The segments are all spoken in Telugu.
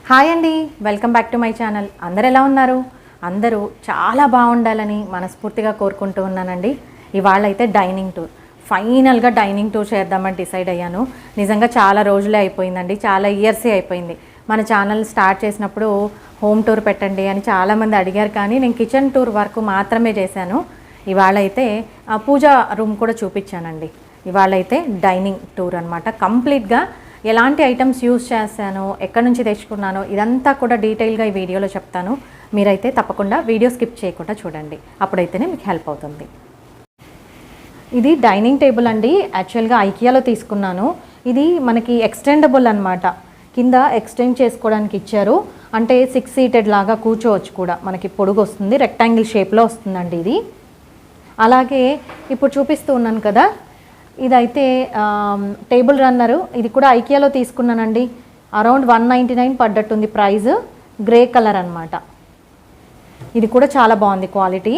హాయ్ అండి, welcome back to my channel. అందరు ఎలా ఉన్నారు? అందరూ చాలా బాగుండాలని మనస్ఫూర్తిగా కోరుకుంటూ ఉన్నానండి. ఇవాళ అయితే డైనింగ్ టూర్, ఫైనల్గా డైనింగ్ టూర్ చేద్దామని డిసైడ్ అయ్యాను. నిజంగా చాలా రోజులే అయిపోయిందండి, చాలా ఇయర్సే అయిపోయింది. మన ఛానల్ స్టార్ట్ చేసినప్పుడు హోమ్ టూర్ పెట్టండి అని చాలామంది అడిగారు, కానీ నేను కిచెన్ టూర్ వరకు మాత్రమే చేశాను. ఇవాళ అయితే పూజా రూమ్ కూడా చూపించానండి. ఇవాళ అయితే డైనింగ్ టూర్ అనమాట. కంప్లీట్గా ఎలాంటి ఐటమ్స్ యూస్ చేశాను, ఎక్కడి నుంచి తెచ్చుకున్నాను, ఇదంతా కూడా డీటెయిల్గా ఈ వీడియోలో చెప్తాను. మీరైతే తప్పకుండా వీడియో స్కిప్ చేయకుండా చూడండి, అప్పుడైతేనే మీకు హెల్ప్ అవుతుంది. ఇది డైనింగ్ టేబుల్ అండి. యాక్చువల్గా ఐకియాలో తీసుకున్నాను. ఇది మనకి ఎక్స్టెండబుల్ అనమాట. కింద ఎక్స్టెండ్ చేసుకోవడానికి ఇచ్చారు. అంటే 6 సీటెడ్ లాగా కూర్చోవచ్చు కూడా. మనకి పొడుగు వస్తుంది, రెక్టాంగిల్ షేప్లో వస్తుందండి ఇది. అలాగే ఇప్పుడు చూపిస్తూ ఉన్నాను కదా, ఇదైతే టేబుల్ రన్నరు. ఇది కూడా ఐకియాలో తీసుకున్నానండి. అరౌండ్ 199 పడ్డట్టుంది ప్రైస్. గ్రే కలర్ అనమాట. ఇది కూడా చాలా బాగుంది క్వాలిటీ.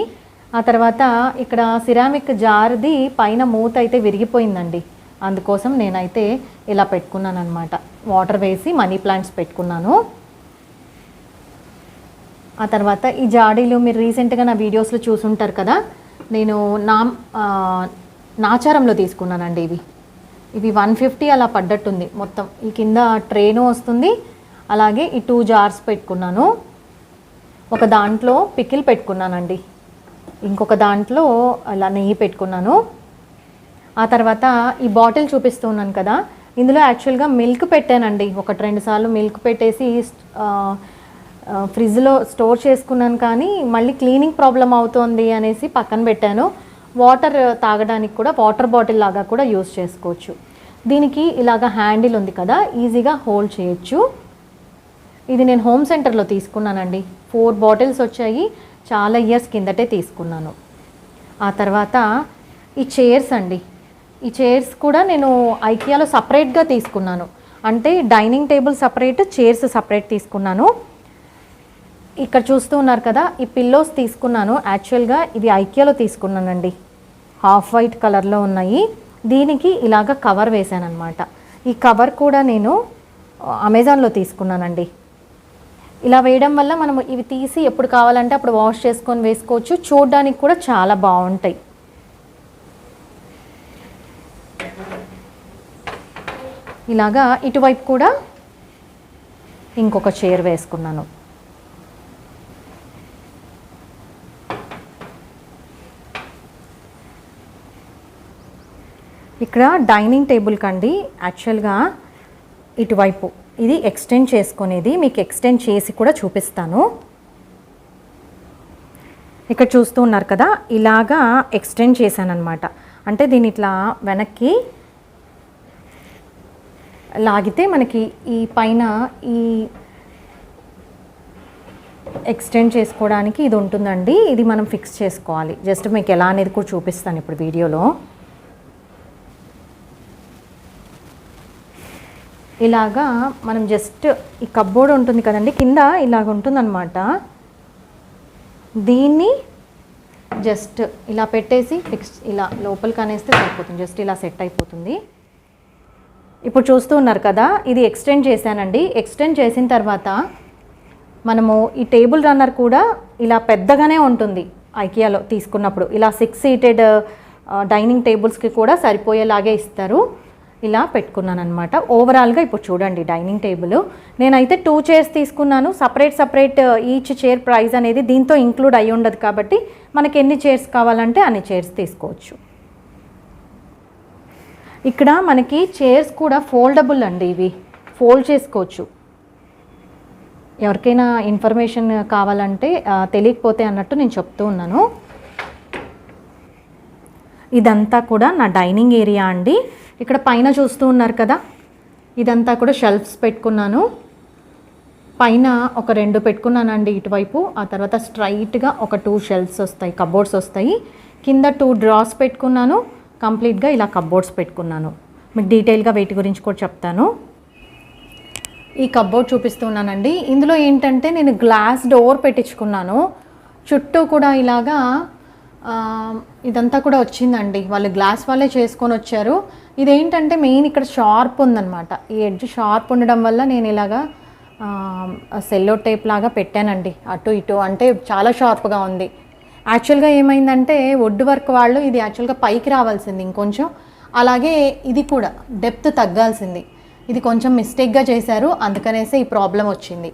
ఆ తర్వాత ఇక్కడ సిరామిక్ జార్ది పైన మూత అయితే విరిగిపోయిందండి. అందుకోసం నేనైతే ఇలా పెట్టుకున్నాను అనమాట. వాటర్ వేసి మనీ ప్లాంట్స్ పెట్టుకున్నాను. ఆ తర్వాత ఈ జాడీలు మీరు రీసెంట్గా నా వీడియోస్లో చూసుంటారు కదా, నేను నాచారంలో తీసుకున్నానండి. ఇవి 150 అలా పడ్డట్టుంది మొత్తం. ఈ కింద ట్రేను వస్తుంది. అలాగే ఈ 2 జార్స్ పెట్టుకున్నాను. ఒక దాంట్లో పికిల్ పెట్టుకున్నానండి, ఇంకొక దాంట్లో అలా నెయ్యి పెట్టుకున్నాను. ఆ తర్వాత ఈ బాటిల్ చూపిస్తున్నాను కదా, ఇందులో యాక్చువల్గా మిల్క్ పెట్టానండి. 1-2 సార్లు మిల్క్ పెట్టేసి ఫ్రిడ్జ్లో స్టోర్ చేసుకున్నాను, కానీ మళ్ళీ క్లీనింగ్ ప్రాబ్లం అవుతోంది అనేసి పక్కన పెట్టాను. వాటర్ తాగడానికి కూడా వాటర్ బాటిల్ లాగా కూడా యూస్ చేసుకోవచ్చు. దీనికి ఇలాగ హ్యాండిల్ ఉంది కదా, ఈజీగా హోల్డ్ చేయొచ్చు. ఇది నేను హోమ్ సెంటర్లో తీసుకున్నానండి. 4 బాటిల్స్ వచ్చాయి. చాలా ఇయర్స్ కిందటే తీసుకున్నాను. ఆ తర్వాత ఈ చైర్స్ అండి. ఈ చైర్స్ కూడా నేను ఐకియాలో సపరేట్గా తీసుకున్నాను. అంటే dining table separate, chairs separate తీసుకున్నాను. ఇక్కడ చూస్తూ ఉన్నారు కదా, ఈ పిల్లోస్ తీసుకున్నాను. యాక్చువల్గా ఇది ఐకియాలో తీసుకున్నానండి. హాఫ్ వైట్ కలర్లో ఉన్నాయి. దీనికి ఇలాగ కవర్ వేసాను అనమాట. ఈ కవర్ కూడా నేను అమెజాన్లో తీసుకున్నానండి. ఇలా వేయడం వల్ల మనం ఇవి తీసి ఎప్పుడు కావాలంటే అప్పుడు వాష్ చేసుకొని వేసుకోవచ్చు. చూడడానికి కూడా చాలా బాగుంటాయి. ఇలాగా ఇటువైపు కూడా ఇంకొక చైర్ వేసుకున్నాను. ఇక్కడ డైనింగ్ టేబుల్ కండి యాక్చువల్గా ఇటువైపు ఇది ఎక్స్టెండ్ చేసుకునేది. మీకు ఎక్స్టెండ్ చేసి కూడా చూపిస్తాను. ఇక్కడ చూస్తూ ఉన్నారు కదా, ఇలాగా ఎక్స్టెండ్ చేశాను అనమాట. అంటే దీని ఇట్లా వెనక్కి లాగితే మనకి ఈ పైన ఈ ఎక్స్టెండ్ చేసుకోవడానికి ఇది ఉంటుందండి. ఇది మనం ఫిక్స్ చేసుకోవాలి. జస్ట్ మీకు ఎలా అనేది కూడా చూపిస్తాను ఇప్పుడు వీడియోలో. ఇలాగా మనం జస్ట్ ఈ కప్బోర్డ్ ఉంటుంది కదండి, కింద ఇలాగ ఉంటుందన్నమాట. దీన్ని జస్ట్ ఇలా పెట్టేసి ఫిక్స్ ఇలా లోపలికి అనేస్తే సరిపోతుంది. జస్ట్ ఇలా సెట్ అయిపోతుంది. ఇప్పుడు చూస్తూ ఉన్నారు కదా, ఇది ఎక్స్టెండ్ చేశానండి. ఎక్స్టెండ్ చేసిన తర్వాత మనము ఈ టేబుల్ రన్నర్ కూడా ఇలా పెద్దగానే ఉంటుంది. ఐకియాలో తీసుకున్నప్పుడు ఇలా 6 సీటెడ్ డైనింగ్ టేబుల్స్కి కూడా సరిపోయేలాగే ఇస్తారు. ఇలా పెట్టుకున్నాను అనమాట. ఓవరాల్గా ఇప్పుడు చూడండి డైనింగ్ టేబుల్. నేనైతే 2 చైర్స్ తీసుకున్నాను. సపరేట్ ఈచ్ చైర్ ప్రైస్ అనేది దీంతో ఇంక్లూడ్ అయి ఉండదు, కాబట్టి మనకి ఎన్ని చైర్స్ కావాలంటే అన్ని చైర్స్ తీసుకోవచ్చు. ఇక్కడ మనకి చైర్స్ కూడా ఫోల్డబుల్ అండి. ఇవి ఫోల్డ్ చేసుకోవచ్చు. ఎవరికైనా ఇన్ఫర్మేషన్ కావాలంటే తెలియకపోతే అన్నట్టు నేను చెప్తూ ఉన్నాను. ఇదంతా కూడా నా డైనింగ్ ఏరియా అండి. ఇక్కడ పైన చూస్తూ ఉన్నారు కదా, ఇదంతా కూడా షెల్ఫ్స్ పెట్టుకున్నాను. పైన ఒక 2 పెట్టుకున్నానండి ఇటువైపు. ఆ తర్వాత స్ట్రైట్గా ఒక 2 షెల్ఫ్స్ వస్తాయి, కబోర్డ్స్ వస్తాయి. కింద 2 డ్రాస్ పెట్టుకున్నాను. కంప్లీట్గా ఇలా కబోర్డ్స్ పెట్టుకున్నాను. మీకు డీటెయిల్గా వీటి గురించి కూడా చెప్తాను. ఈ కబోర్డ్ చూపిస్తున్నానండి. ఇందులో ఏంటంటే నేను గ్లాస్ డోర్ పెట్టించుకున్నాను. చుట్టూ కూడా ఇలాగా ఇదంతా కూడా వచ్చిందండి. వాళ్ళు గ్లాస్ వాళ్ళే చేసుకొని వచ్చారు. ఇదేంటంటే మెయిన్ ఇక్కడ షార్ప్ ఉందన్నమాట. ఈ ఎడ్జ్ షార్ప్ ఉండడం వల్ల నేను ఇలాగా సెల్లో టేప్ లాగా పెట్టానండి అటు ఇటు, అంటే చాలా షార్ప్గా ఉంది. యాక్చువల్గా ఏమైందంటే వుడ్ వర్క్ వాళ్ళు ఇది యాక్చువల్గా పైకి రావాల్సింది ఇంకొంచెం, అలాగే ఇది కూడా డెప్త్ తగ్గాల్సింది, ఇది కొంచెం మిస్టేక్గా చేశారు, అందుకనేసి ఈ ప్రాబ్లం వచ్చింది.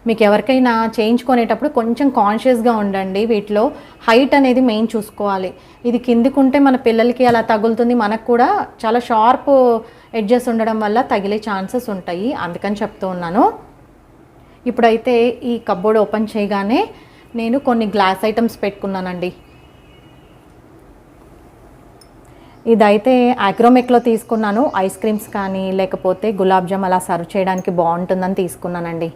మీకు ఎవరికైనా చేయించుకునేటప్పుడు కొంచెం కాన్షియస్గా ఉండండి, వీటిలో హైట్ అనేది మెయిన్ చూసుకోవాలి. ఇది కిందికుంటే మన పిల్లలకి అలా తగులుతుంది, మనకు కూడా చాలా షార్ప్ ఎడ్జెస్ ఉండడం వల్ల తగిలే ఛాన్సెస్ ఉంటాయి, అందుకని చెప్తూ ఉన్నాను. ఇప్పుడైతే ఈ కబ్బోర్డ్ ఓపెన్ చేయగానే నేను కొన్ని గ్లాస్ ఐటమ్స్ పెట్టుకున్నానండి. ఇదైతే అగ్రోమెక్లో తీసుకున్నాను, ఐస్ క్రీమ్స్ కానీ లేకపోతే గులాబ్ జామ్ అలా సర్వ్ చేయడానికి బాగుంటుందని తీసుకున్నానండి.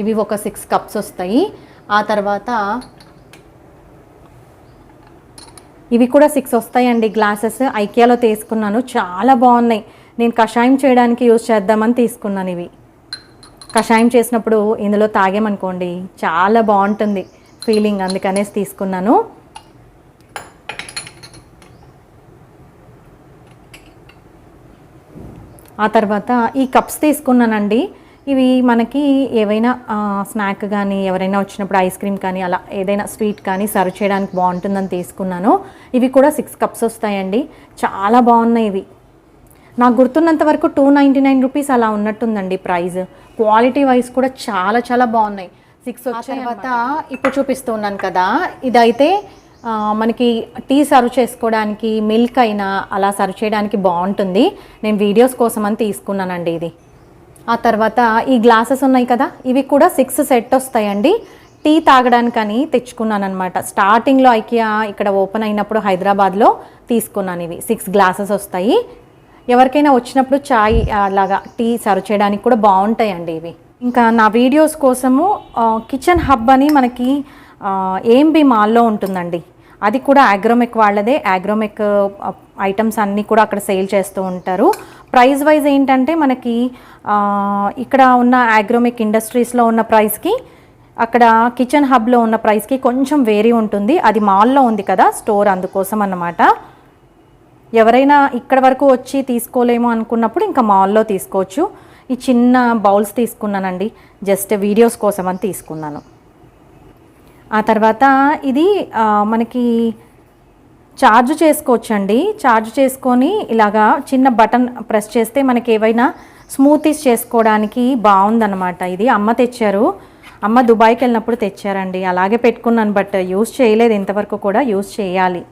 ఇవి ఒక 6 కప్స్ వస్తాయి. ఆ తర్వాత ఇవి కూడా 6 వస్తాయండి గ్లాసెస్, ఐకియాలో తీసుకున్నాను, చాలా బాగున్నాయి. నేను కషాయం చేయడానికి యూజ్ చేద్దామని తీసుకున్నాను. ఇవి కషాయం చేసినప్పుడు ఇందులో తాగామనుకోండి చాలా బాగుంటుంది ఫీలింగ్, అందుకనేసి తీసుకున్నాను. ఆ తర్వాత ఈ కప్స్ తీసుకున్నానండి. ఇవి మనకి ఏవైనా స్నాక్ కానీ ఎవరైనా వచ్చినప్పుడు ఐస్ క్రీమ్ కానీ అలా ఏదైనా స్వీట్ కానీ సర్వ్ చేయడానికి బాగుంటుందని తీసుకున్నాను. ఇవి కూడా 6 కప్స్ వస్తాయండి, చాలా బాగున్నాయి. ఇవి నాకు గుర్తున్నంత వరకు 299 రూపీస్ అలా ఉన్నట్టుందండి ప్రైస్. క్వాలిటీ వైజ్ కూడా చాలా చాలా బాగున్నాయి. 6 వచ్చిన తర్వాత ఇప్పుడు చూపిస్తూ ఉన్నాను కదా, ఇదైతే మనకి టీ సర్వ్ చేసుకోవడానికి, మిల్క్ అయినా అలా సర్వ్ చేయడానికి బాగుంటుంది. నేను వీడియోస్ కోసం అని తీసుకున్నానండి ఇది. ఆ తర్వాత ఈ గ్లాసెస్ ఉన్నాయి కదా, ఇవి కూడా 6 సెట్ వస్తాయండి. టీ తాగడానికని తెచ్చుకున్నాను అనమాట. స్టార్టింగ్లో ఐకియా ఇక్కడ ఓపెన్ అయినప్పుడు హైదరాబాద్లో తీసుకున్నాను. ఇవి 6 గ్లాసెస్ వస్తాయి. ఎవరికైనా వచ్చినప్పుడు చాయ్ అలాగా టీ సర్వ్ చేయడానికి కూడా బాగుంటాయండి ఇవి. ఇంకా నా వీడియోస్ కోసము కిచెన్ హబ్ అని మనకి ఏఎంబి మాల్లో ఉంటుందండి, అది కూడా అగ్రోమెక్ వాళ్ళదే. అగ్రోమెక్ ఐటమ్స్ అన్నీ కూడా అక్కడ సేల్ చేస్తూ ఉంటారు. ప్రైస్ వైజ్ ఏంటంటే మనకి ఇక్కడ ఉన్న అగ్రోమెక్ ఇండస్ట్రీస్లో ఉన్న ప్రైస్కి అక్కడ కిచెన్ హబ్లో ఉన్న ప్రైస్కి కొంచెం వేరీ ఉంటుంది. అది మాల్లో ఉంది కదా స్టోర్, అందుకోసం అన్నమాట. ఎవరైనా ఇక్కడ వరకు వచ్చి తీసుకోలేమో అనుకున్నప్పుడు ఇంకా మాల్లో తీసుకోవచ్చు. ఈ చిన్న బౌల్స్ తీసుకున్నానండి, జస్ట్ వీడియోస్ కోసం అని తీసుకున్నాను. ఆ తర్వాత ఇది మనకి ఛార్జ్ చేసుకోవచ్చండి. ఛార్జ్ చేసుకొని ఇలాగా చిన్న బటన్ ప్రెస్ చేస్తే మనకి ఏవైనా స్మూతీస్ చేసుకోవడానికి బాగుందన్నమాట. ఇది అమ్మ తెచ్చారు, అమ్మ దుబాయ్కి వెళ్ళినప్పుడు తెచ్చారండి. అలాగే పెట్టుకున్నాను, బట్ యూస్ చేయలేదు ఇంతవరకు, కూడా యూస్ చేయాలి.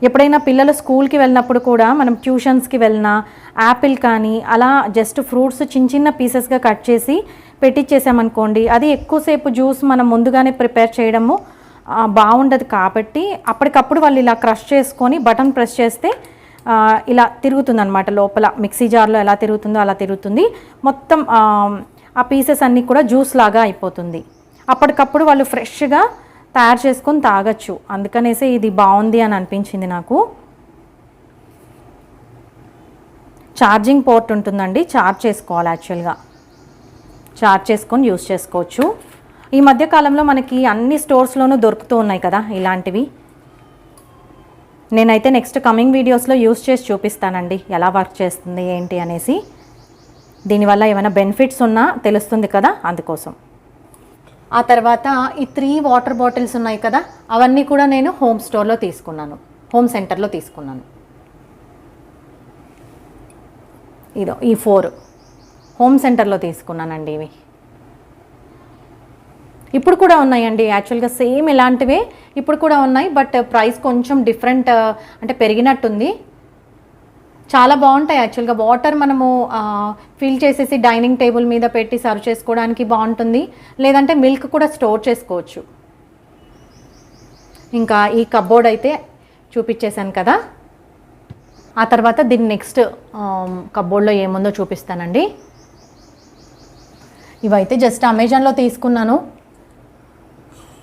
ఎప్పుడైనా పిల్లలు స్కూల్కి వెళ్ళినప్పుడు కూడా మనం ట్యూషన్స్కి వెళ్ళినా యాపిల్ కానీ అలా జస్ట్ ఫ్రూట్స్ చిన్న చిన్న పీసెస్గా కట్ చేసి పెట్టించేసామనుకోండి, అది ఎక్కువసేపు జ్యూస్ మనం ముందుగానే ప్రిపేర్ చేయడము బాగుండదు. కాబట్టి అప్పటికప్పుడు వాళ్ళు ఇలా క్రష్ చేసుకొని బటన్ ప్రెస్ చేస్తే ఇలా తిరుగుతుంది అనమాట. లోపల మిక్సీ జార్లో ఎలా తిరుగుతుందో అలా తిరుగుతుంది, మొత్తం ఆ పీసెస్ అన్నీ కూడా జ్యూస్ లాగా అయిపోతుంది. అప్పటికప్పుడు వాళ్ళు ఫ్రెష్గా తయారు చేసుకొని తాగొచ్చు, అందుకనేసి ఇది బాగుంది అని అనిపించింది నాకు. ఛార్జింగ్ పోర్ట్ ఉంటుందండి, ఛార్జ్ చేసుకోవాలి. యాక్చువల్గా ఛార్జ్ చేసుకొని యూస్ చేసుకోవచ్చు. ఈ మధ్యకాలంలో మనకి అన్ని స్టోర్స్లోనూ దొరుకుతూ ఉన్నాయి కదా ఇలాంటివి. నేనైతే నెక్స్ట్ కమింగ్ వీడియోస్లో యూస్ చేసి చూపిస్తానండి ఎలా వర్క్ చేస్తుంది ఏంటి అనేసి. దీనివల్ల ఏమైనా బెనిఫిట్స్ ఉన్నా తెలుస్తుంది కదా, అందుకోసం. ఆ తర్వాత ఈ 3 వాటర్ బాటిల్స్ ఉన్నాయి కదా, అవన్నీ కూడా నేను హోమ్ స్టోర్లో తీసుకున్నాను, హోమ్ సెంటర్లో తీసుకున్నాను. ఇదో ఈ 4 హోమ్ సెంటర్లో తీసుకున్నానండి. ఇవి ఇప్పుడు కూడా ఉన్నాయండి, యాక్చువల్గా సేమ్ ఇలాంటివే ఇప్పుడు కూడా ఉన్నాయి, బట్ ప్రైస్ కొంచెం డిఫరెంట్, అంటే పెరిగినట్టుంది. చాలా బాగుంటాయి యాక్చువల్గా. వాటర్ మనము ఫిల్ చేసేసి డైనింగ్ టేబుల్ మీద పెట్టి సర్వ్ చేసుకోవడానికి బాగుంటుంది, లేదంటే మిల్క్ కూడా స్టోర్ చేసుకోవచ్చు. ఇంకా ఈ కబ్బోర్డ్ అయితే చూపించేశాను కదా. ఆ తర్వాత దీని నెక్స్ట్ కబ్బోర్డ్లో ఏముందో చూపిస్తానండి. ఇవైతే జస్ట్ అమెజాన్లో తీసుకున్నాను.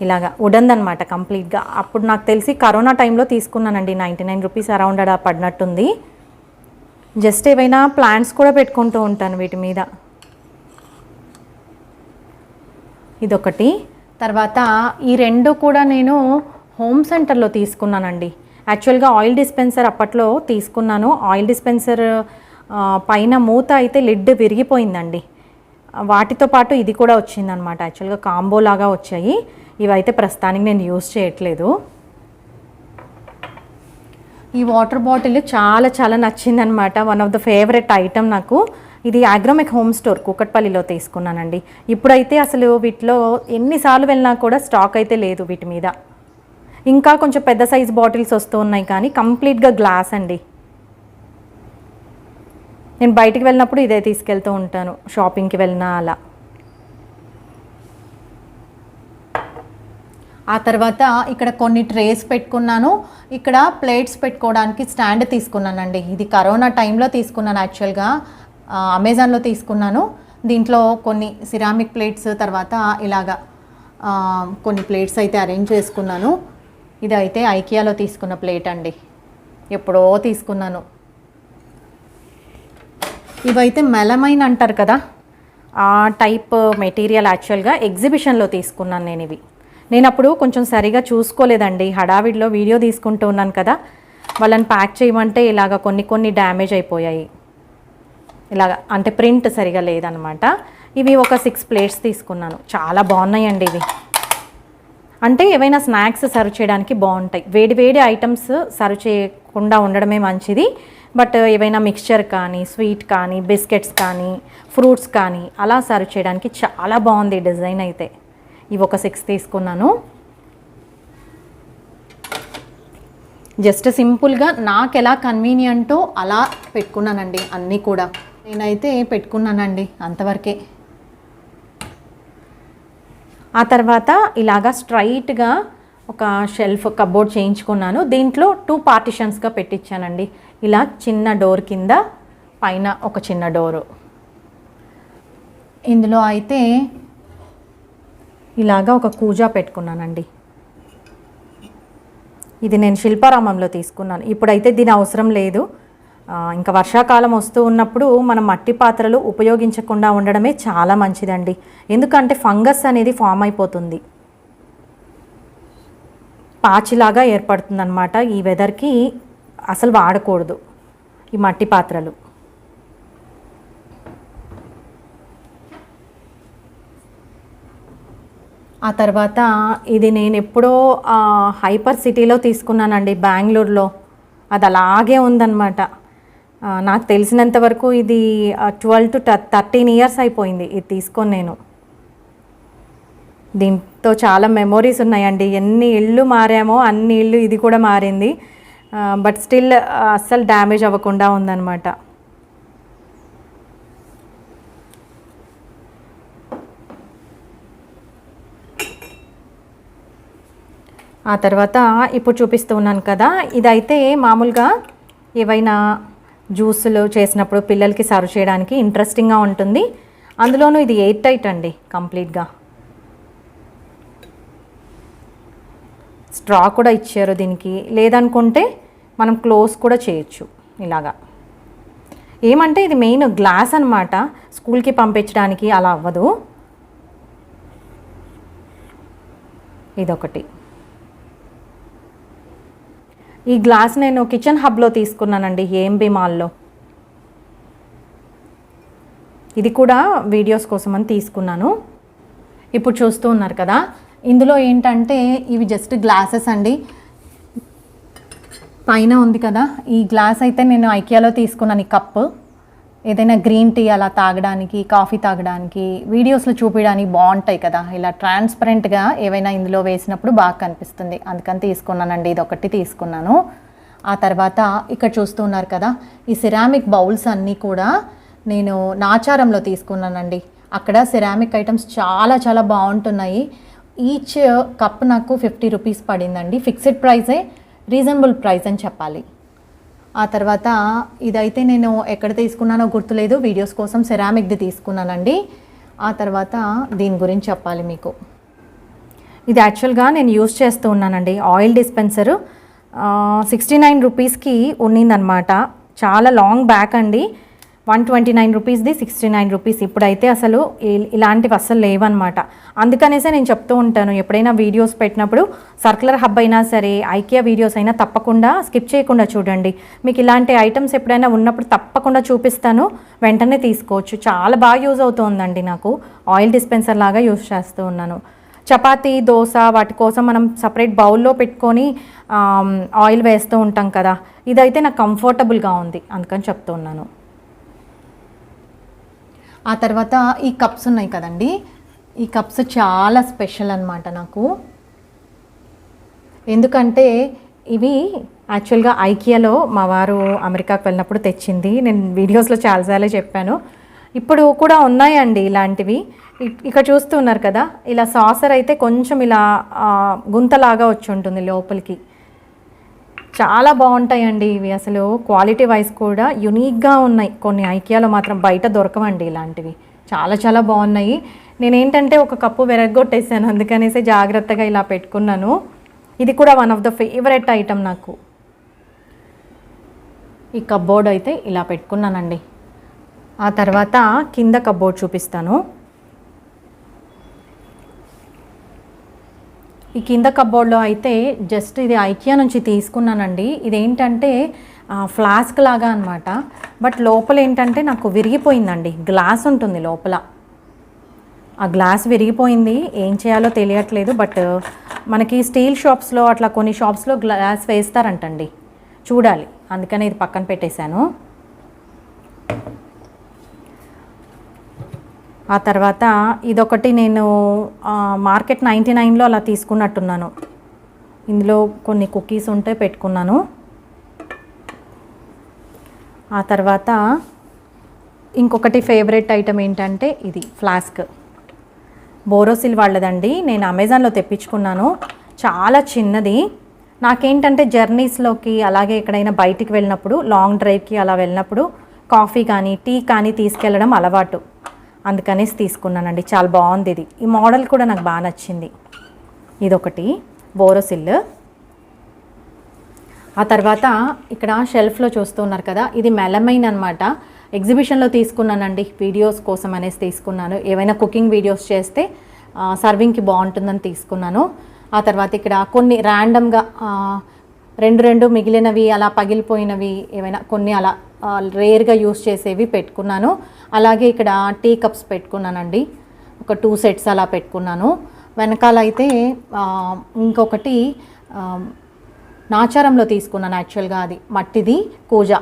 ఇలాగా వుడెన్ అనమాట కంప్లీట్గా. అప్పుడు నాకు తెలిసి కరోనా టైంలో తీసుకున్నానండి, 99 రూపీస్ అరౌండ్ అలా పడినట్టుంది. జస్ట్ ఏవైనా ప్లాంట్స్ కూడా పెట్టుకుంటూ ఉంటాను వీటి మీద. ఇదొకటి. తర్వాత ఈ 2 కూడా నేను హోమ్ సెంటర్లో తీసుకున్నానండి. యాక్చువల్గా ఆయిల్ డిస్పెన్సర్ అప్పట్లో తీసుకున్నాను. ఆయిల్ డిస్పెన్సర్ పైన మూత అయితే లిడ్ విరిగిపోయిందండి. వాటితో పాటు ఇది కూడా వచ్చిందనమాట. యాక్చువల్గా కాంబో లాగా వచ్చాయి. ఇవైతే ప్రస్తుతానికి నేను యూజ్ చేయట్లేదు. ఈ వాటర్ బాటిల్ చాలా చాలా నచ్చిందనమాట. One of the favourite item నాకు. ఇది అగ్రోమెక్ హోమ్ స్టోర్ కూకట్పల్లిలో తీసుకున్నానండి. ఇప్పుడైతే అసలు వీటిలో ఎన్నిసార్లు వెళ్ళినా కూడా స్టాక్ అయితే లేదు వీటి మీద. ఇంకా కొంచెం పెద్ద సైజ్ బాటిల్స్ వస్తూ ఉన్నాయి, కానీ కంప్లీట్గా గ్లాస్ అండి. నేను బయటికి వెళ్ళినప్పుడు ఇదే తీసుకెళ్తూ ఉంటాను, షాపింగ్కి వెళ్ళినా అలా. ఆ తర్వాత ఇక్కడ కొన్ని ట్రేస్ పెట్టుకున్నాను. ఇక్కడ ప్లేట్స్ పెట్టుకోవడానికి స్టాండ్ తీసుకున్నానండి. ఇది కరోనా టైంలో తీసుకున్నాను. యాక్చువల్గా అమెజాన్లో తీసుకున్నాను. దీంట్లో కొన్ని సిరామిక్ ప్లేట్స్, తర్వాత ఇలాగా కొన్ని ప్లేట్స్ అయితే అరేంజ్ చేసుకున్నాను. ఇదైతే ఐకియాలో తీసుకున్న ప్లేట్ అండి, ఎప్పుడో తీసుకున్నాను. ఇవైతే మెలమైన్ అంటారు కదా, ఆ టైప్ మెటీరియల్. యాక్చువల్గా ఎగ్జిబిషన్లో తీసుకున్నాను నేను ఇవి. నేను అప్పుడు కొంచెం సరిగా చూసుకోలేదండి, హడావిడిలో వీడియో తీసుకుంటూ ఉన్నాను కదా. వాళ్ళని ప్యాక్ చేయమంటే ఇలాగ కొన్ని డ్యామేజ్ అయిపోయాయి. ఇలాగ అంటే ప్రింట్ సరిగా లేదనమాట. ఇవి ఒక 6 ప్లేట్స్ తీసుకున్నాను. చాలా బాగున్నాయండి ఇవి. అంటే ఏవైనా స్నాక్స్ సర్వ్ చేయడానికి బాగుంటాయి. వేడి ఐటమ్స్ సర్వ్ చేయకుండా ఉండడమే మంచిది. బట్ ఏవైనా మిక్స్చర్ కానీ, స్వీట్ కానీ, బిస్కెట్స్ కానీ, ఫ్రూట్స్ కానీ అలా సర్వ్ చేయడానికి చాలా బాగుంది డిజైన్ అయితే. ఇవి ఒక 6 తీసుకున్నాను. జస్ట్ సింపుల్గా నాకు ఎలా కన్వీనియంటో అలా పెట్టుకున్నానండి. అన్నీ కూడా నేనైతే పెట్టుకున్నానండి, అంతవరకే. ఆ తర్వాత ఇలాగా స్ట్రైట్గా ఒక షెల్ఫ్ కబోర్డ్ చేయించుకున్నాను. దీంట్లో 2 పార్టిషన్స్గా పెట్టించానండి. ఇలా చిన్న డోర్ కింద, పైన ఒక చిన్న డోరు. ఇందులో అయితే ఇలాగా ఒక కూజా పెట్టుకున్నానండి. ఇది నేను శిల్పారామంలో తీసుకున్నాను. ఇప్పుడైతే దీని అవసరం లేదు. ఇంకా వర్షాకాలం వస్తూ ఉన్నప్పుడు మనం మట్టి పాత్రలు ఉపయోగించకుండా ఉండడమే చాలా మంచిదండి. ఎందుకంటే ఫంగస్ అనేది ఫామ్ అయిపోతుంది, పాచిలాగా ఏర్పడుతుంది అన్నమాట. ఈ వెదర్కి అసలు వాడకూడదు ఈ మట్టి పాత్రలు. ఆ తర్వాత ఇది నేను ఎప్పుడో హైపర్ సిటీలో తీసుకున్నానండి, బెంగళూరులో. అది అలాగే ఉందన్నమాట. నాకు తెలిసినంత వరకు ఇది 12 to 13 ఇయర్స్ అయిపోయింది ఇది తీసుకొని నేను. దీంతో చాలా మెమొరీస్ ఉన్నాయండి. ఎన్ని ఇళ్ళు మారామో అన్ని ఇళ్ళు ఇది కూడా మారింది. బట్ స్టిల్ అస్సలు డ్యామేజ్ అవ్వకుండా ఉందన్నమాట. ఆ తర్వాత ఇప్పుడు చూపిస్తూ ఉన్నాను కదా, ఇదైతే మామూలుగా ఏవైనా జ్యూసులు చేసినప్పుడు పిల్లలకి సర్వ్ చేయడానికి ఇంట్రెస్టింగ్గా ఉంటుంది. అందులోనూ ఇది ఎయిర్ టైట్ అండి కంప్లీట్గా. స్ట్రా కూడా ఇచ్చారు దీనికి. లేదనుకుంటే మనం క్లోజ్ కూడా చేయొచ్చు ఇలాగా. ఏమంటే ఇది మెయిన్ గ్లాస్ అనమాట, స్కూల్కి పంపించడానికి అలా అవ్వదు. ఇదొకటి. ఈ గ్లాస్ నేను కిచెన్ హబ్లో తీసుకున్నానండి, ఏఎంబి మాల్లో. ఇది కూడా వీడియోస్ కోసం అని తీసుకున్నాను. ఇప్పుడు చూస్తూ ఉన్నారు కదా, ఇందులో ఏంటంటే ఇవి జస్ట్ గ్లాసెస్ అండి. పైన ఉంది కదా ఈ గ్లాస్ అయితే నేను ఐకియాలో తీసుకున్నాను. ఈ కప్పు ఏదైనా గ్రీన్ టీ అలా తాగడానికి, కాఫీ తాగడానికి, వీడియోస్లో చూపించడానికి బాగుంటాయి కదా. ఇలా ట్రాన్స్పరెంట్గా ఏవైనా ఇందులో వేసినప్పుడు బాగా కనిపిస్తుంది, అందుకని తీసుకున్నానండి. ఇది ఒకటి తీసుకున్నాను. ఆ తర్వాత ఇక్కడ చూస్తూ ఉన్నారు కదా, ఈ సిరామిక్ బౌల్స్ అన్నీ కూడా నేను నాచారంలో తీసుకున్నానండి. అక్కడ సిరామిక్ ఐటమ్స్ చాలా చాలా బాగుంటున్నాయి. ఈచ్ కప్ నాకు 50 రూపీస్ పడిందండి. ఫిక్స్డ్ ప్రైజే, రీజనబుల్ ప్రైస్ అని చెప్పాలి. ఆ తర్వాత ఇదైతే నేను ఎక్కడ తీసుకున్నానో గుర్తులేదు, వీడియోస్ కోసం సెరామిక్ది తీసుకున్నానండి. ఆ తర్వాత దీని గురించి చెప్పాలి మీకు. ఇది యాక్చువల్గా నేను యూస్ చేస్తూ ఉన్నానండి. ఆయిల్ డిస్పెన్సరు 69 రూపీస్కి ఉన్నిందనమాట. చాలా లాంగ్ బ్యాక్ అండి. 129 రూపీస్ది 69 రూపీస్. ఇప్పుడైతే అసలు ఇలాంటివి అస్సలు లేవన్నమాట. అందుకనేసే నేను చెప్తూ ఉంటాను, ఎప్పుడైనా వీడియోస్ పెట్టినప్పుడు సర్కులర్ హబ్ అయినా సరే, ఐకియా వీడియోస్ అయినా తప్పకుండా స్కిప్ చేయకుండా చూడండి. మీకు ఇలాంటి ఐటమ్స్ ఎప్పుడైనా ఉన్నప్పుడు తప్పకుండా చూపిస్తాను, వెంటనే తీసుకోవచ్చు. చాలా బాగా యూజ్ అవుతుందండి. నాకు ఆయిల్ డిస్పెన్సర్ లాగా యూజ్ చేస్తూ ఉన్నాను. చపాతీ, దోశ వాటి కోసం మనం సపరేట్ బౌల్లో పెట్టుకొని ఆయిల్ వేస్తూ ఉంటాం కదా, ఇదైతే నాకు కంఫర్టబుల్గా ఉంది, అందుకని చెప్తూ ఉన్నాను. ఆ తర్వాత ఈ కప్స్ ఉన్నాయి కదండి, ఈ కప్స్ చాలా స్పెషల్ అన్నమాట నాకు. ఎందుకంటే ఇవి యాక్చువల్గా ఐకియాలో మా వారు అమెరికాకు వెళ్ళినప్పుడు తెచ్చింది. నేను వీడియోస్లో చాలాసార్లు చెప్పాను. ఇప్పుడు కూడా ఉన్నాయండి ఇలాంటివి. ఇక్కడ చూస్తున్నారు కదా, ఇలా సాసర్ అయితే కొంచెం ఇలా గుంతలాగా వచ్చి ఉంటుంది లోపలికి. చాలా బాగుంటాయండి ఇవి. అసలు క్వాలిటీ వైజ్ కూడా యునీక్గా ఉన్నాయి. కొన్ని ఐకియాలో మాత్రం బయట దొరకవండి ఇలాంటివి. చాలా చాలా బాగున్నాయి. నేనేంటంటే ఒక కప్పు విరగ్గొట్టేసాను, అందుకనేసి జాగ్రత్తగా ఇలా పెట్టుకున్నాను. ఇది కూడా one of the favourite item నాకు. ఈ కప్బోర్డ్ అయితే ఇలా పెట్టుకున్నానండి. ఆ తర్వాత కింద కప్బోర్డ్ చూపిస్తాను. ఈ కింద కప్బోర్డ్లో అయితే జస్ట్ ఇది ఐకియా నుంచి తీసుకున్నానండి. ఇదేంటంటే ఫ్లాస్క్ లాగా అనమాట. బట్ లోపల ఏంటంటే నాకు విరిగిపోయిందండి. గ్లాస్ ఉంటుంది లోపల, ఆ గ్లాస్ విరిగిపోయింది. ఏం చేయాలో తెలియట్లేదు. బట్ మనకి స్టీల్ షాప్స్లో అట్లా కొన్ని షాప్స్లో గ్లాస్ వేస్తారంటండి, చూడాలి. అందుకని ఇది పక్కన పెట్టేశాను. ఆ తర్వాత ఇదొకటి నేను మార్కెట్ 99లో అలా తీసుకున్నట్టున్నాను. ఇందులో కొన్ని కుకీస్ ఉంటే పెట్టుకున్నాను. ఆ తర్వాత ఇంకొకటి ఫేవరెట్ ఐటమ్ ఏంటంటే ఇది ఫ్లాస్క్, బోరోసిల్ వాళ్ళదండి. నేను అమెజాన్లో తెప్పించుకున్నాను. చాలా చిన్నది. నాకేంటంటే జర్నీస్లోకి, అలాగే ఎక్కడైనా బయటికి వెళ్ళినప్పుడు, లాంగ్ డ్రైవ్కి అలా వెళ్ళినప్పుడు కాఫీ కానీ టీ కానీ తీసుకెళ్ళడం అలవాటు, అందుకనేసి తీసుకున్నానండి. చాలా బాగుంది ఇది. ఈ మోడల్ కూడా నాకు బాగా నచ్చింది. ఇదొకటి బోరోసిల్. ఆ తర్వాత ఇక్కడ షెల్ఫ్లో చూస్తున్నారు కదా, ఇది మెలమైన్ అనమాట. ఎగ్జిబిషన్లో తీసుకున్నానండి, వీడియోస్ కోసం అనేసి తీసుకున్నాను. ఏవైనా కుకింగ్ వీడియోస్ చేస్తే సర్వింగ్కి బాగుంటుందని తీసుకున్నాను. ఆ తర్వాత ఇక్కడ కొన్ని ర్యాండమ్గా రెండు మిగిలినవి, అలా పగిలిపోయినవి ఏమైనా కొన్ని అలా రేర్గా యూస్ చేసేవి పెట్టుకున్నాను. అలాగే ఇక్కడ టీ కప్స్ పెట్టుకున్నానండి, ఒక 2 సెట్స్ అలా పెట్టుకున్నాను. వెనకాల అయితే ఇంకొకటి నాచారంలో తీసుకున్నాను. యాక్చువల్గా అది మట్టిది, కూజ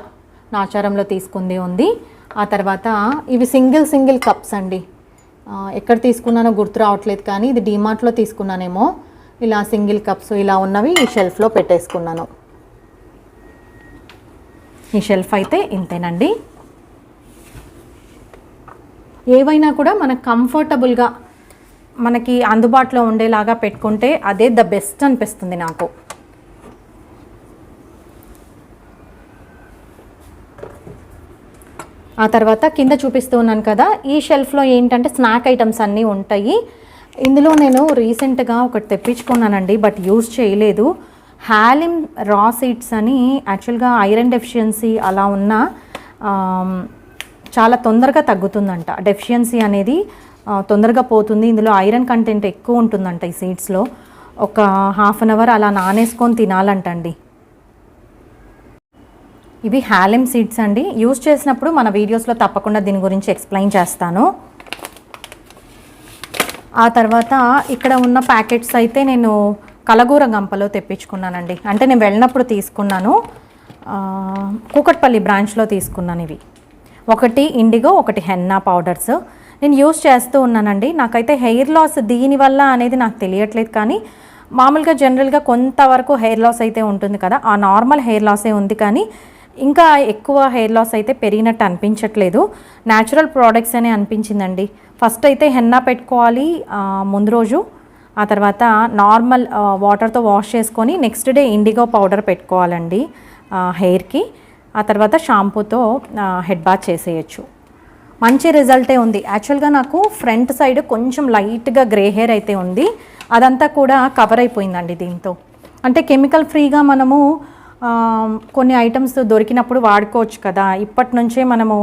నాచారంలో తీసుకుంది ఉంది. ఆ తర్వాత ఇవి సింగిల్ కప్స్ అండి. ఎక్కడ తీసుకున్నానో గుర్తు రావట్లేదు, కానీ ఇది డీమార్ట్లో తీసుకున్నానేమో. ఇలా సింగిల్ కప్స్ ఇలా ఉన్నవి ఈ షెల్ఫ్లో పెట్టేసుకున్నాను. ఈ షెల్ఫ్ అయితే ఇంతేనండి. ఏవైనా కూడా మనకు కంఫర్టబుల్గా మనకి అందుబాటులో ఉండేలాగా పెట్టుకుంటే అదే ద బెస్ట్ అనిపిస్తుంది నాకు. ఆ తర్వాత కింద చూపిస్తూ ఉన్నాను కదా, ఈ షెల్ఫ్లో ఏంటంటే స్నాక్ ఐటమ్స్ అన్నీ ఉంటాయి. ఇందులో నేను రీసెంట్గా ఒకటి తెప్పించుకున్నానండి, బట్ యూజ్ చేయలేదు. హాలిమ్ రా సీడ్స్ అని. యాక్చువల్గా ఐరన్ డెఫిషియన్సీ అలా ఉన్న చాలా తొందరగా తగ్గుతుందంట. డెఫిషియన్సీ అనేది తొందరగా పోతుంది. ఇందులో ఐరన్ కంటెంట్ ఎక్కువ ఉంటుందంట ఈ సీడ్స్లో. ఒక హాఫ్ అన్ అవర్ అలా నానేసుకొని తినాలంటండి. ఇవి హాలిమ్ సీడ్స్ అండి. యూజ్ చేసినప్పుడు మన వీడియోస్లో తప్పకుండా దీని గురించి ఎక్స్ప్లెయిన్ చేస్తాను. ఆ తర్వాత ఇక్కడ ఉన్న ప్యాకెట్స్ అయితే నేను కలగూర గంపలో తెప్పించుకున్నానండి. అంటే నేను వెళ్ళినప్పుడు తీసుకున్నాను, కూకట్పల్లి బ్రాంచ్లో తీసుకున్నాను. ఇవి ఒకటి ఇండిగో, ఒకటి హెన్నా పౌడర్స్. నేను యూస్ చేస్తూ ఉన్నానండి. నాకైతే హెయిర్ లాస్ దీనివల్ల అనేది నాకు తెలియట్లేదు, కానీ మామూలుగా జనరల్గా కొంతవరకు హెయిర్ లాస్ అయితే ఉంటుంది కదా, ఆ నార్మల్ హెయిర్ లాసే ఉంది, కానీ ఇంకా ఎక్కువ హెయిర్ లాస్ అయితే పెరిగినట్టు అనిపించట్లేదు. న్యాచురల్ ప్రోడక్ట్స్ అనే అనిపించిందండి. ఫస్ట్ అయితే హెన్నా పెట్టుకోవాలి ముందు రోజు. ఆ తర్వాత నార్మల్ వాటర్తో వాష్ చేసుకొని నెక్స్ట్ డే ఇండిగో పౌడర్ పెట్టుకోవాలండి హెయిర్కి. ఆ తర్వాత షాంపూతో హెడ్ బాత్ చేసేయచ్చు. మంచి రిజల్టే ఉంది. యాక్చువల్గా నాకు ఫ్రంట్ సైడ్ కొంచెం లైట్గా గ్రే హెయిర్ అయితే ఉంది, అదంతా కూడా కవర్ అయిపోయిందండి దీంతో. అంటే కెమికల్ ఫ్రీగా మనము కొన్ని ఐటమ్స్ దొరికినప్పుడు వాడుకోవచ్చు కదా. ఇప్పటి నుంచే మనము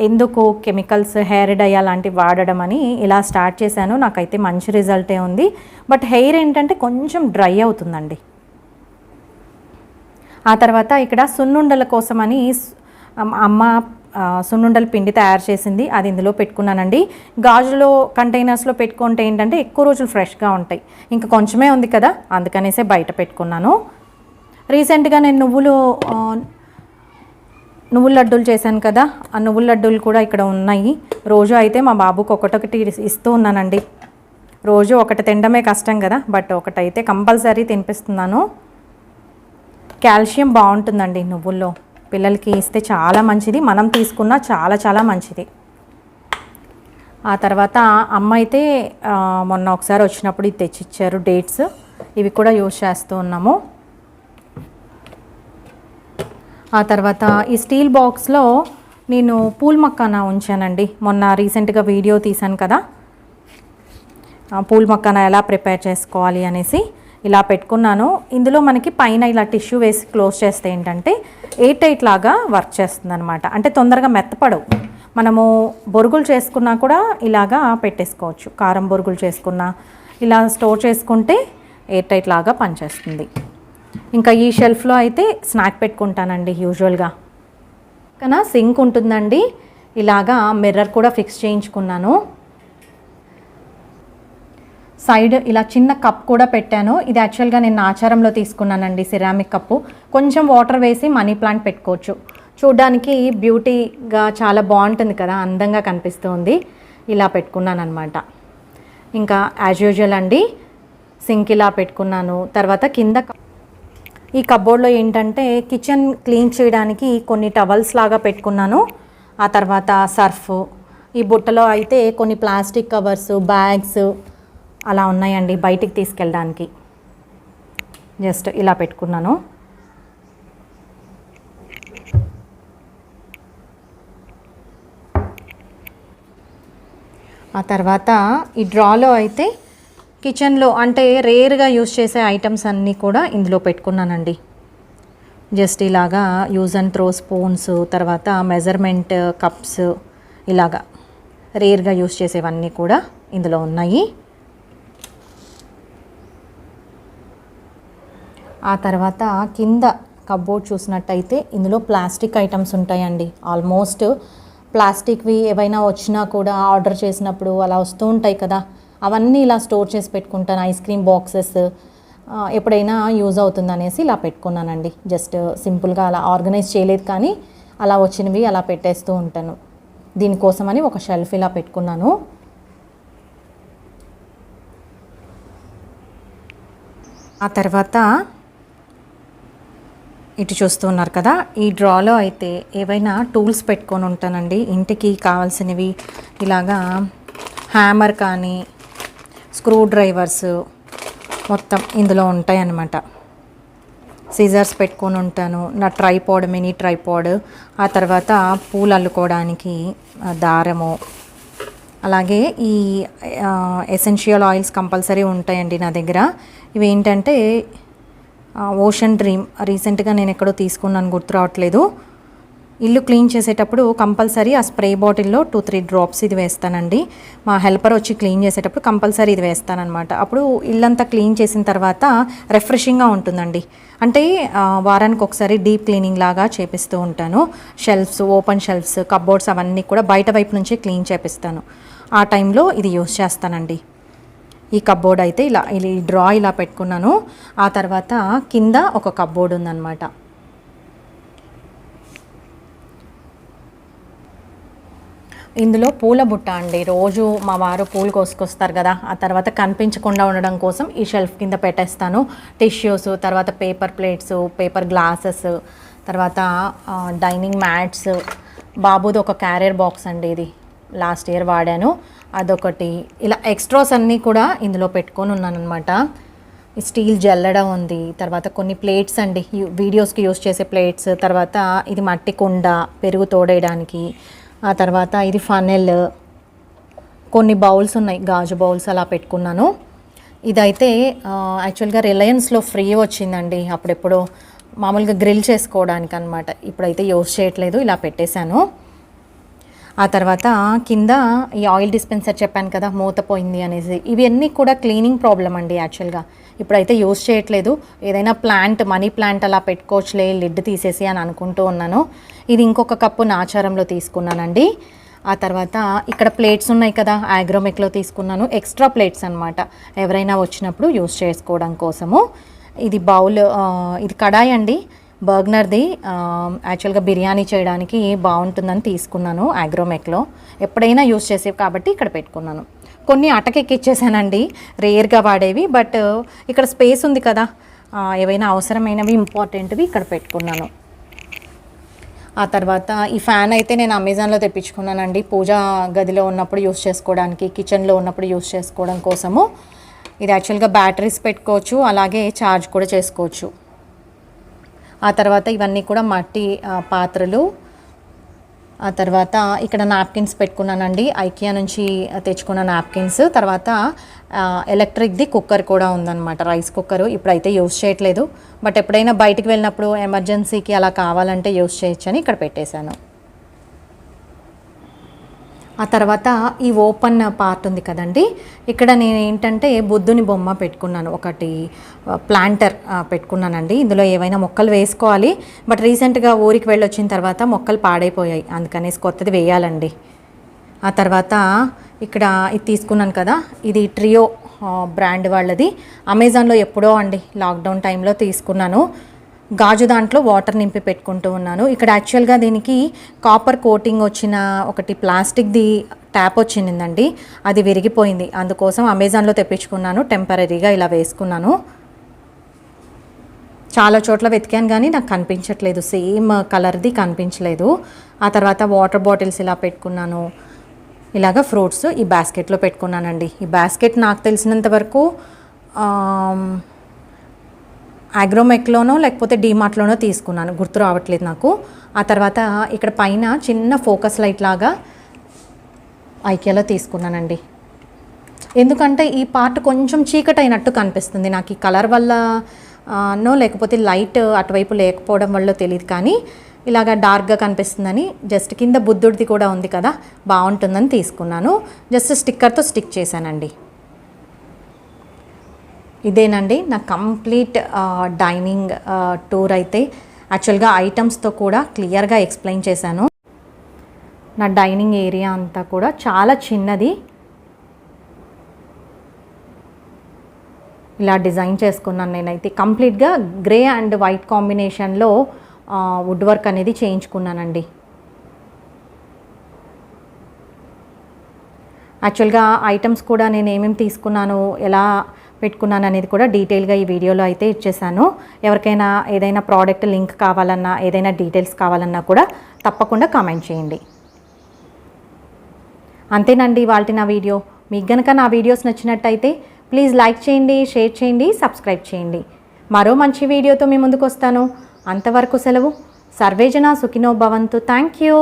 ఎందుకు కెమికల్స్ హెయిర్ డై అలాంటివి వాడడం అని ఇలా స్టార్ట్ చేశాను. నాకైతే మంచి రిజల్టే ఉంది. బట్ హెయిర్ ఏంటంటే కొంచెం డ్రై అవుతుందండి. ఆ తర్వాత ఇక్కడ సున్నుండల కోసమని అమ్మ సున్నుండల పిండి తయారు చేసింది, అది ఇందులో పెట్టుకున్నానండి. గాజులో కంటైనర్స్లో పెట్టుకుంటే ఏంటంటే ఎక్కువ రోజులు ఫ్రెష్గా ఉంటాయి. ఇంకా కొంచెమే ఉంది కదా, అందుకనేసే బయట పెట్టుకున్నాను. రీసెంట్గా నేను నువ్వుల లడ్డూలు చేశాను కదా, ఆ నువ్వుల లడ్డూలు కూడా ఇక్కడ ఉన్నాయి. రోజు అయితే మా బాబుకి ఒకటొకటి ఇస్తూ ఉన్నానండి. రోజు ఒకటి తినడమే కష్టం కదా, బట్ ఒకటైతే కంపల్సరీ తినిపిస్తున్నాను. కాల్షియం బాగుంటుందండి నువ్వుల్లో, పిల్లలకి ఇస్తే చాలా మంచిది, మనం తీసుకున్నా చాలా చాలా మంచిది. ఆ తర్వాత అమ్మ అయితే మొన్న ఒకసారి వచ్చినప్పుడు ఇది తెచ్చిచ్చారు డేట్స్, ఇవి కూడా యూజ్ చేస్తూ ఉన్నాము. ఆ తర్వాత ఈ స్టీల్ బాక్స్లో నేను పూల్ మక్కానా ఉంచానండి. మొన్న రీసెంట్గా వీడియో తీశాను కదా, పూల్ మక్కానా ఎలా ప్రిపేర్ చేసుకోవాలి అనేసి ఇలా పెట్టుకున్నాను. ఇందులో మనకి పైన ఇలా టిష్యూ వేసి క్లోజ్ చేస్తే ఏంటంటే ఎయిర్ టైట్ లాగా వర్క్ చేస్తుంది అనమాట. అంటే తొందరగా మెత్తపడవు. మనము బొరుగులు చేసుకున్నా కూడా ఇలాగా పెట్టేసుకోవచ్చు. కారం బొరుగులు చేసుకున్నా ఇలా స్టోర్ చేసుకుంటే ఎయిర్ టైట్ లాగా పనిచేస్తుంది. ఇంకా ఈ షెల్ఫ్లో అయితే స్నాక్ పెట్టుకుంటానండి యూజువల్గా. కానీ సింక్ ఉంటుందండి, ఇలాగా మిర్రర్ కూడా ఫిక్స్ చేయించుకున్నాను. సైడ్ ఇలా చిన్న కప్ కూడా పెట్టాను. ఇది యాక్చువల్గా నేను ఆచారంలో తీసుకున్నానండి, సిరామిక్ కప్పు. కొంచెం వాటర్ వేసి మనీ ప్లాంట్ పెట్టుకోవచ్చు. చూడ్డానికి బ్యూటీగా చాలా బాగుంటుంది కదా, అందంగా కనిపిస్తుంది. ఇలా పెట్టుకున్నాను అనమాట. ఇంకా యాజ్ యూజువల్ అండి సింక్ ఇలా పెట్టుకున్నాను. తర్వాత కింద ఈ కబోర్డ్లో ఏంటంటే కిచెన్ క్లీన్ చేయడానికి కొన్ని టవల్స్ లాగా పెట్టుకున్నాను. ఆ తర్వాత సర్ఫ్, ఈ బుట్టలో అయితే కొన్ని ప్లాస్టిక్ కవర్స్, బ్యాగ్స్ అలా ఉన్నాయండి బయటికి తీసుకెళ్ళడానికి. జస్ట్ ఇలా పెట్టుకున్నాను. ఆ తర్వాత ఈ డ్రాలో అయితే కిచెన్లో అంటే రేర్గా యూస్ చేసే ఐటమ్స్ అన్నీ కూడా ఇందులో పెట్టుకున్నానండి. జస్ట్ ఇలాగా యూజ్ అండ్ త్రో స్పూన్స్, తర్వాత మెజర్మెంట్ కప్స్, ఇలాగా రేర్గా యూస్ చేసేవన్నీ కూడా ఇందులో ఉన్నాయి. ఆ తర్వాత కింద కబోర్డ్ చూసినట్టయితే ఇందులో ప్లాస్టిక్ ఐటమ్స్ ఉంటాయండి. ఆల్మోస్ట్ ప్లాస్టిక్వి ఏవైనా వచ్చినా కూడా ఆర్డర్ చేసినప్పుడు అలా వస్తూ ఉంటాయి కదా, అవన్నీ ఇలా స్టోర్ చేసి పెట్టుకుంటాను. ఐస్ క్రీమ్ బాక్సెస్ ఎప్పుడైనా యూజ్ అవుతుంది అనేసి ఇలా పెట్టుకున్నానండి. జస్ట్ సింపుల్గా అలా ఆర్గనైజ్ చేయలేదు, కానీ అలా వచ్చినవి అలా పెట్టేస్తూ ఉంటాను. దీనికోసమని ఒక షెల్ఫ్ ఇలా పెట్టుకున్నాను. ఆ తర్వాత ఇటు చూస్తూ ఉన్నారు కదా, ఈ డ్రాలో అయితే ఏవైనా టూల్స్ పెట్టుకొని ఉంటానండి. ఇంటికి కావాల్సినవి ఇలాగా హ్యామర్ కానీ స్క్రూ డ్రైవర్స్ మొత్తం ఇందులో ఉంటాయి అన్నమాట. సిజర్స్ పెట్టుకొని ఉంటాను. నా ట్రైపాడ్, మినీ ట్రైపాడ్, ఆ తర్వాత పూలు అల్లుకోవడానికి దారము, అలాగే ఈ ఎసెన్షియల్ ఆయిల్స్ కంపల్సరీ ఉంటాయండి నా దగ్గర. ఇవి ఏంటంటే ఓషన్ డ్రీమ్, రీసెంట్గా నేను ఎక్కడో తీసుకున్నాను, గుర్తు రావట్లేదు. ఇల్లు క్లీన్ చేసేటప్పుడు కంపల్సరీ ఆ స్ప్రే బాటిల్లో 2-3 డ్రాప్స్ ఇది వేస్తానండి. మా హెల్పర్ వచ్చి క్లీన్ చేసేటప్పుడు కంపల్సరీ ఇది వేస్తానన్నమాట. అప్పుడు ఇల్లంతా క్లీన్ చేసిన తర్వాత రిఫ్రెషింగ్గా ఉంటుందండి. అంటే వారానికి ఒకసారి డీప్ క్లీనింగ్ లాగా చేపిస్తూ ఉంటాను. షెల్ఫ్స్, ఓపెన్ షెల్ఫ్స్, కబోర్డ్స్ అవన్నీ కూడా బయట వైపు నుంచి క్లీన్ చేపిస్తాను. ఆ టైంలో ఇది యూస్ చేస్తానండి. ఈ కబోర్డ్ అయితే ఇలా ఈ డ్రా ఇలా పెట్టుకున్నాను. ఆ తర్వాత కింద ఒక కబోర్డ్ ఉందన్నమాట. ఇందులో పూల బుట్ట అండి. రోజు మా వారు పూలు కోసుకొస్తారు కదా, ఆ తర్వాత కనిపించకుండా ఉండడం కోసం ఈ షెల్ఫ్ కింద పెట్టేస్తాను. టిష్యూస్, తర్వాత పేపర్ ప్లేట్స్, పేపర్ గ్లాసెస్, తర్వాత డైనింగ్ మ్యాట్స్, బాబుది ఒక క్యారియర్ బాక్స్ అండి, ఇది లాస్ట్ ఇయర్ వాడాను, అదొకటి. ఇలా ఎక్స్ట్రాస్ అన్నీ కూడా ఇందులో పెట్టుకొని ఉన్నాను అనమాట. స్టీల్ జల్లెడ ఉంది, తర్వాత కొన్ని ప్లేట్స్ అండి, వీడియోస్కి యూస్ చేసే ప్లేట్స్, తర్వాత ఇది మట్టి కుండ పెరుగు తోడేయడానికి, ఆ తర్వాత ఇది ఫనెల్, కొన్ని బౌల్స్ ఉన్నాయి, గాజు బౌల్స్ అలా పెట్టుకున్నాను. ఇదైతే యాక్చువల్గా రిలయన్స్లో ఫ్రీ వచ్చిందండి అప్పుడెప్పుడు, మామూలుగా గ్రిల్ చేసుకోవడానికి అనమాట. ఇప్పుడైతే యూస్ చేయట్లేదు, ఇలా పెట్టేశాను. ఆ తర్వాత కింద ఈ ఆయిల్ డిస్పెన్సర్ చెప్పాను కదా మూత పోయింది అనేసి, ఇవన్నీ కూడా క్లీనింగ్ ప్రాబ్లం అండి యాక్చువల్గా. ఇప్పుడైతే యూస్ చేయట్లేదు. ఏదైనా ప్లాంట్, మనీ ప్లాంట్ అలా పెట్టుకోవచ్చులే లిడ్ తీసేసి అని అనుకుంటూ ఉన్నాను. ఇది ఇంకొక కప్పు నాచారంలో తీసుకున్నానండి. ఆ తర్వాత ఇక్కడ ప్లేట్స్ ఉన్నాయి కదా, ఆగ్రోమెక్లో తీసుకున్నాను. ఎక్స్ట్రా ప్లేట్స్ అనమాట, ఎవరైనా వచ్చినప్పుడు యూస్ చేసుకోవడం కోసము. ఇది బౌల్, ఇది కడాయి అండి, బర్గ్నర్ది. యాక్చువల్గా బిర్యానీ చేయడానికి బాగుంటుందని తీసుకున్నాను ఆగ్రోమెక్లో. ఎప్పుడైనా యూస్ చేసేవి కాబట్టి ఇక్కడ పెట్టుకున్నాను. కొన్ని అటకెక్కిచ్చేసానండి, రేర్గా వాడేవి. బట్ ఇక్కడ స్పేస్ ఉంది కదా, ఏవైనా అవసరమైనవి ఇంపార్టెంట్వి ఇక్కడ పెట్టుకున్నాను. ఆ తర్వాత ఈ ఫ్యాన్ అయితే నేను అమెజాన్లో తెప్పించుకున్నానండి, పూజా గదిలో ఉన్నప్పుడు యూస్ చేసుకోవడానికి, కిచెన్లో ఉన్నప్పుడు యూస్ చేసుకోవడం కోసము. ఇది యాక్చువల్గా బ్యాటరీస్ పెట్టుకోవచ్చు, అలాగే ఛార్జ్ కూడా చేసుకోవచ్చు. ఆ తర్వాత ఇవన్నీ కూడా మట్టి పాత్రలు. ఆ తర్వాత ఇక్కడ నాప్కిన్స్ పెట్టుకున్నానండి, ఐకియా నుంచి తెచ్చుకున్న నాప్కిన్స్. తర్వాత ఎలక్ట్రిక్ది కుక్కర్ కూడా ఉందన్నమాట, రైస్ కుక్కరు. ఇప్పుడైతే యూస్ చేయట్లేదు, బట్ ఎప్పుడైనా బయటికి వెళ్ళినప్పుడు ఎమర్జెన్సీకి అలా కావాలంటే యూస్ చేయొచ్చని ఇక్కడ పెట్టేశాను. ఆ తర్వాత ఈ ఓపెన్ పార్ట్ ఉంది కదండి, ఇక్కడ నేను ఏంటంటే బుద్ధుని బొమ్మ పెట్టుకున్నాను, ఒకటి ప్లాంటర్ పెట్టుకున్నానండి. ఇందులో ఏవైనా మొక్కలు వేసుకోవాలి, బట్ రీసెంట్గా ఊరికి వెళ్ళొచ్చిన తర్వాత మొక్కలు పాడైపోయాయి, అందుకనేసి కొత్తది వేయాలండి. ఆ తర్వాత ఇక్కడ ఇది తీసుకున్నాను కదా, ఇది ట్రియో బ్రాండ్ వాళ్ళది. అమెజాన్లో ఎప్పుడో అండి లాక్డౌన్ టైంలో తీసుకున్నాను. గాజు దాంట్లో వాటర్ నింపి పెట్టుకుంటూ ఉన్నాను. ఇక్కడ యాక్చువల్గా దీనికి కాపర్ కోటింగ్ వచ్చిన ఒకటి ప్లాస్టిక్ది ట్యాప్ వచ్చిందండి, అది విరిగిపోయింది. అందుకోసం అమెజాన్లో తెప్పించుకున్నాను, టెంపరీగా ఇలా వేసుకున్నాను. చాలా చోట్ల వెతికాను కానీ నాకు కనిపించట్లేదు, సేమ్ కలర్ది కనిపించలేదు. ఆ తర్వాత వాటర్ బాటిల్స్ ఇలా పెట్టుకున్నాను. ఇలాగ ఫ్రూట్స్ ఈ బాస్కెట్లో పెట్టుకున్నానండి. ఈ బాస్కెట్ నాకు తెలిసినంత వరకు ఆగ్రోమెక్లోనో లేకపోతే డీమార్ట్లోనో తీసుకున్నాను, గుర్తు రావట్లేదు నాకు. ఆ తర్వాత ఇక్కడ పైన చిన్న ఫోకస్ లైట్ లాగా ఐకియాలో తీసుకున్నానండి. ఎందుకంటే ఈ పార్ట్ కొంచెం చీకటి అయినట్టు కనిపిస్తుంది నాకు, ఈ కలర్ వల్ల నో లేకపోతే లైట్ అటువైపు లేకపోవడం వల్ల తెలియదు, కానీ ఇలాగ డార్క్గా కనిపిస్తుందని. జస్ట్ కింద బుద్ధుడిది కూడా ఉంది కదా, బాగుంటుందని తీసుకున్నాను. జస్ట్ స్టిక్కర్తో స్టిక్ చేశానండి. ఇదేనండి నా కంప్లీట్ డైనింగ్ టూర్ అయితే. యాక్చువల్గా ఐటమ్స్తో కూడా క్లియర్గా ఎక్స్ప్లెయిన్ చేశాను. నా డైనింగ్ ఏరియా అంతా కూడా చాలా చిన్నది, ఇలా డిజైన్ చేసుకున్నాను నేనైతే. కంప్లీట్గా గ్రే అండ్ వైట్ కాంబినేషన్లో వుడ్ వర్క్ అనేది చేయించుకున్నానండి. యాక్చువల్గా ఐటమ్స్ కూడా నేను ఏమేమి తీసుకున్నాను, ఎలా పెట్టుకున్నాను అనేది కూడా డీటెయిల్గా ఈ వీడియోలో అయితే ఇచ్చేసాను. ఎవరికైనా ఏదైనా ప్రోడక్ట్ లింక్ కావాలన్నా, ఏదైనా డీటెయిల్స్ కావాలన్నా కూడా తప్పకుండా కామెంట్ చేయండి. అంతేనండి ఇవాల్టి నా వీడియో. మీకు గనక నా వీడియోస్ నచ్చినట్టయితే ప్లీజ్ లైక్ చేయండి, షేర్ చేయండి, సబ్స్క్రైబ్ చేయండి. మరో మంచి వీడియోతో మీ ముందుకు వస్తాను. అంతవరకు సెలవు. సర్వేజన సుఖినో భవంతు. Thank you.